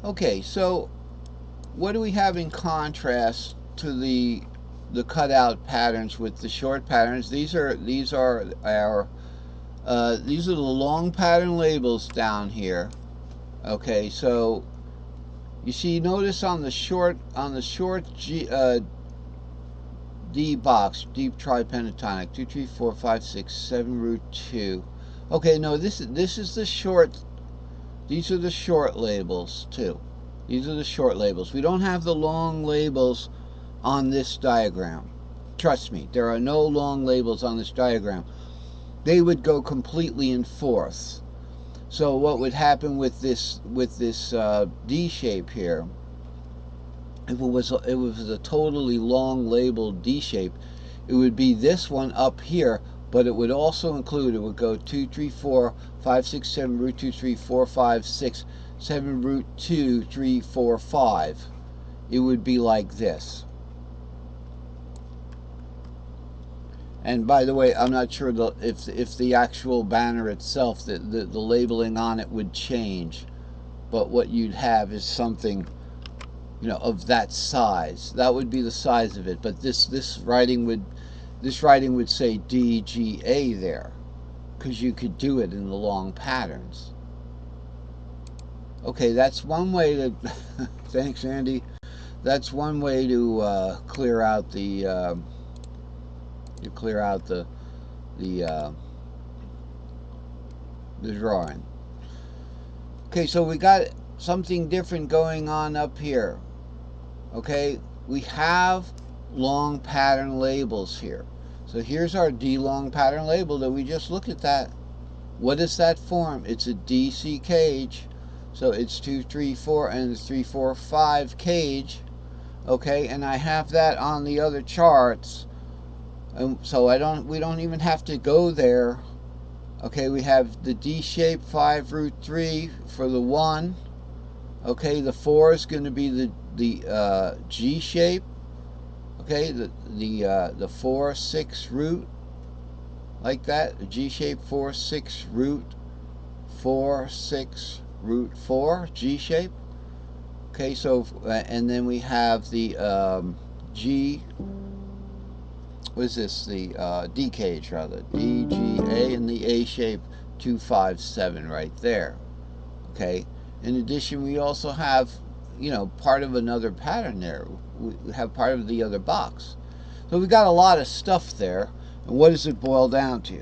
Okay, so what do we have in contrast to the cutout patterns with the short patterns? These are our these are the long pattern labels down here. Okay, so you see, notice on the short D box, deep tripentatonic, 2, 3, 4, 5, 6, 7 root 2. Okay, no, this is the short. These are the short labels too. These are the short labels. We don't have the long labels on this diagram. Trust me, there are no long labels on this diagram. They would go completely in fourths. So what would happen with this D shape here? If it was a totally long labeled D shape, it would be this one up here, but it would also include, it would go 2, 3, 4, 5, 6, 7, root 2, 3, 4, 5, 6, 7, root 2, 3, 4, 5. It would be like this. And by the way, I'm not sure if the actual banner itself, the labeling on it would change, but what you'd have is something, you know, of that size. That would be the size of it. But this writing would say DGA there, because you could do it in the long patterns. Okay, that's one way to thanks, Andy. That's one way to clear out the the uh, the drawing. Okay, so we got something different going on up here. Okay, we have long pattern labels here. So here's our D long pattern label that we just looked at that. What does that form? It's a DC cage. So it's 2, 3, 4 and 3, 4, 5 cage. Okay, and I have that on the other charts. So we don't even have to go there. Okay, we have the D shape 5 root 3 for the 1. Okay, the 4 is going to be the G shape. Okay, the 4 6 root, like that. G shape 4 6 root 4 6 root 4 G shape. Okay, so and then we have the G. What is this? The D cage rather. D G A and the A shape 2 5 7 right there. Okay. In addition, we also have, you know, part of another pattern there. We have part of the other box. So we got a lot of stuff there. And what does it boil down to?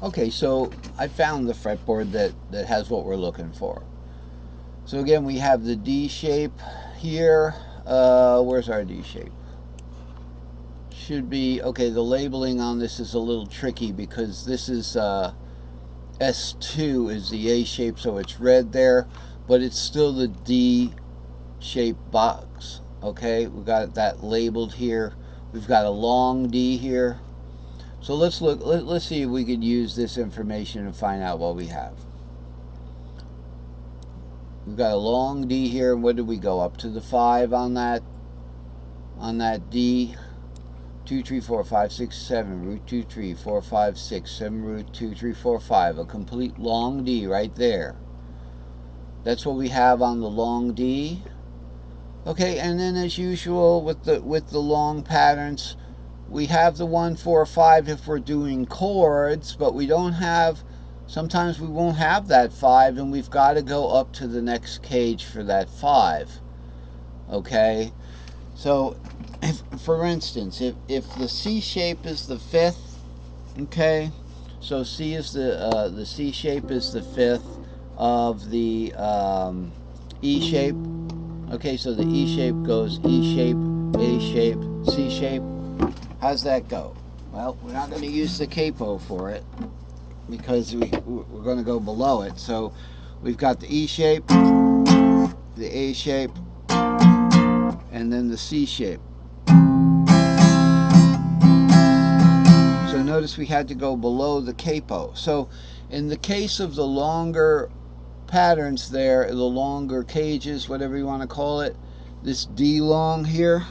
Okay, so I found the fretboard that has what we're looking for. So again, we have the D shape here. Where's our D shape? Should be, okay, the labeling on this is a little tricky because this is S2 is the A shape, so it's red there, but it's still the D shape box. Okay, we got that labeled here. We've got a long D here. So let's look. Let's see if we could use this information and find out what we have. We've got a long D here, and what did we go up to the 5 on that? On that D, 2, 3, 4, 5, 6, 7, root 2, 3, 4, 5, 6, 7, root 2, 3, 4, 5. A complete long D right there. That's what we have on the long D. Okay, and then as usual with the long patterns, we have the 1, 4, 5 if we're doing chords, but we don't have, sometimes we won't have that 5, and we've got to go up to the next cage for that 5. Okay, so if, for instance, if the C shape is the 5th, okay, so C is the C shape is the 5th of the E shape. Okay, so the E shape goes E shape, A shape, C shape. How's that go? Well, we're not going to use the capo for it because we're going to go below it. So we've got the E shape, the A shape, and then the C shape. So notice we had to go below the capo. So in the case of the longer patterns there, the longer cages, whatever you want to call it, this D long here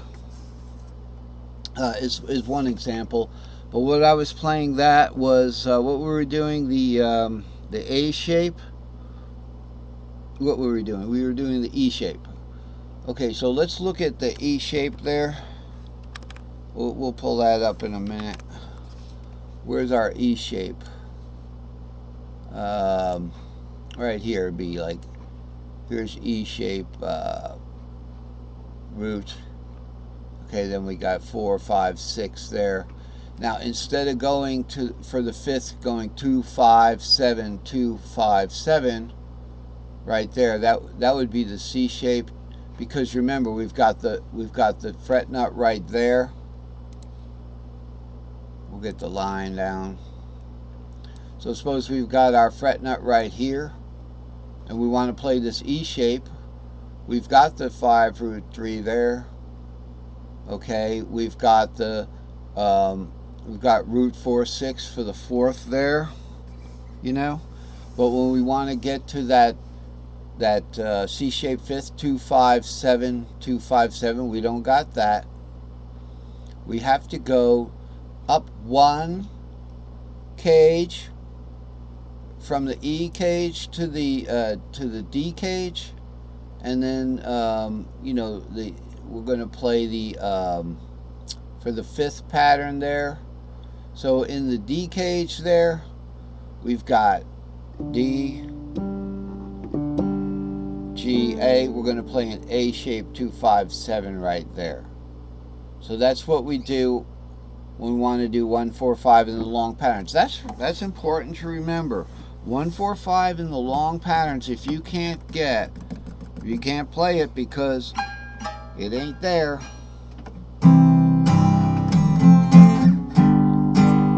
is one example. But what I was playing that was what we were doing, the A shape. what were we doing? We were doing the E shape. Okay, so let's look at the E shape there. We'll pull that up in a minute. Where's our E shape? Right here would be like, here's E shape, root. Okay, then we got 4, 5, 6 there. Now instead of going to for the fifth, going 2, 5, 7, 2, 5, 7, right there, that would be the C shape, because remember we've got the fret nut right there. We'll get the line down. So suppose we've got our fret nut right here, and we want to play this E shape. We've got the 5 root 3 there. Okay, we've got root 4 6 for the fourth there. But when we want to get to that C shape fifth, 2, 5, 7, 2, 5, 7, we don't got that. We have to go up one cage from the E cage to the D cage, and then we're going to play for the fifth pattern there. So in the D cage there, we've got D, G, A. We're going to play an A shape 2, 5, 7 right there. So that's what we do when we want to do 1, 4, 5 in the long patterns. That's important to remember. 1, 4, 5 in the long patterns. If you can't play it because it ain't there.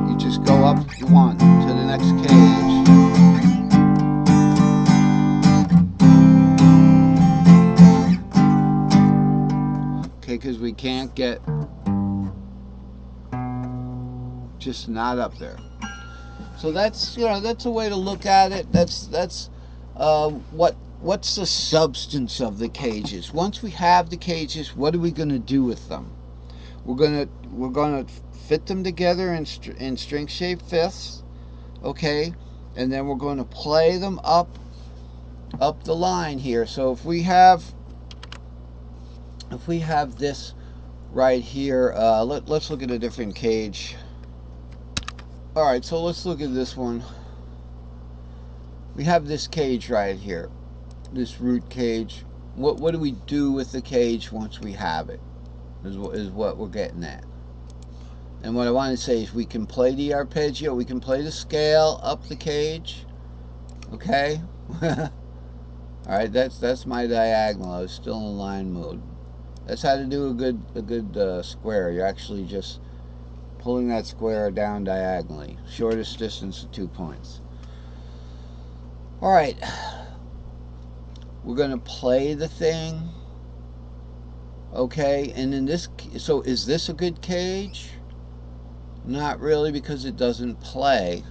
You just go up one to the next cage. Okay, because we can't get, just not up there. So that's a way to look at it. That's what's the substance of the cages. Once we have the cages, what are we going to do with them? We're gonna fit them together in string shape fifths, okay, and then we're going to play them up the line here. So if we have this right here, let's look at a different cage. All right, so let's look at this one. We have this cage right here, this root cage. What do we do with the cage once we have it, is what we're getting at. And what I want to say is we can play the arpeggio, we can play the scale up the cage, okay? All right, that's my diagonal. I was still in line mode. That's how to do a good square. You're actually just pulling that square down diagonally. Shortest distance of 2 points. All right, we're gonna play the thing, okay? And in this, so is this a good cage? Not really, because it doesn't play.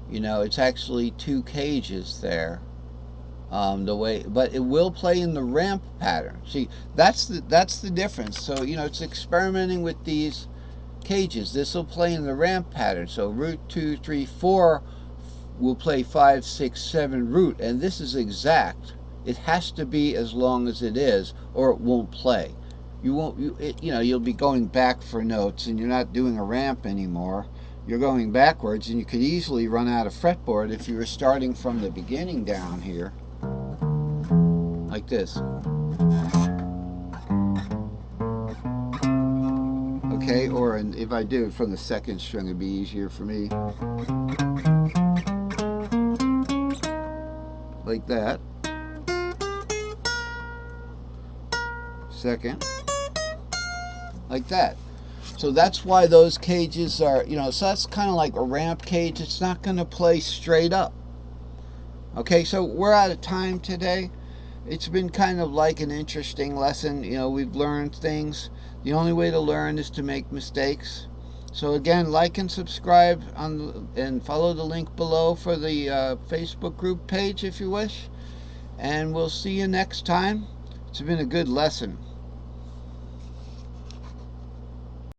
It's actually 2 cages there. But it will play in the ramp pattern. See, that's the difference. So it's experimenting with these cages. This will play in the ramp pattern. So root 2, 3, 4 will play 5, 6, 7 root, and this is exact. It has to be as long as it is, or it won't play. You'll be going back for notes, and you're not doing a ramp anymore. You're going backwards, and you could easily run out of fretboard if you were starting from the beginning down here, like this. Okay, or if I do it from the second string, it'd be easier for me. Like that. Second. Like that. So that's why those cages are, so that's kind of like a ramp cage. It's not going to play straight up. Okay, so we're out of time today. It's been kind of like an interesting lesson. We've learned things. The only way to learn is to make mistakes. So again, like and subscribe and follow the link below for the Facebook group page if you wish. And we'll see you next time. It's been a good lesson.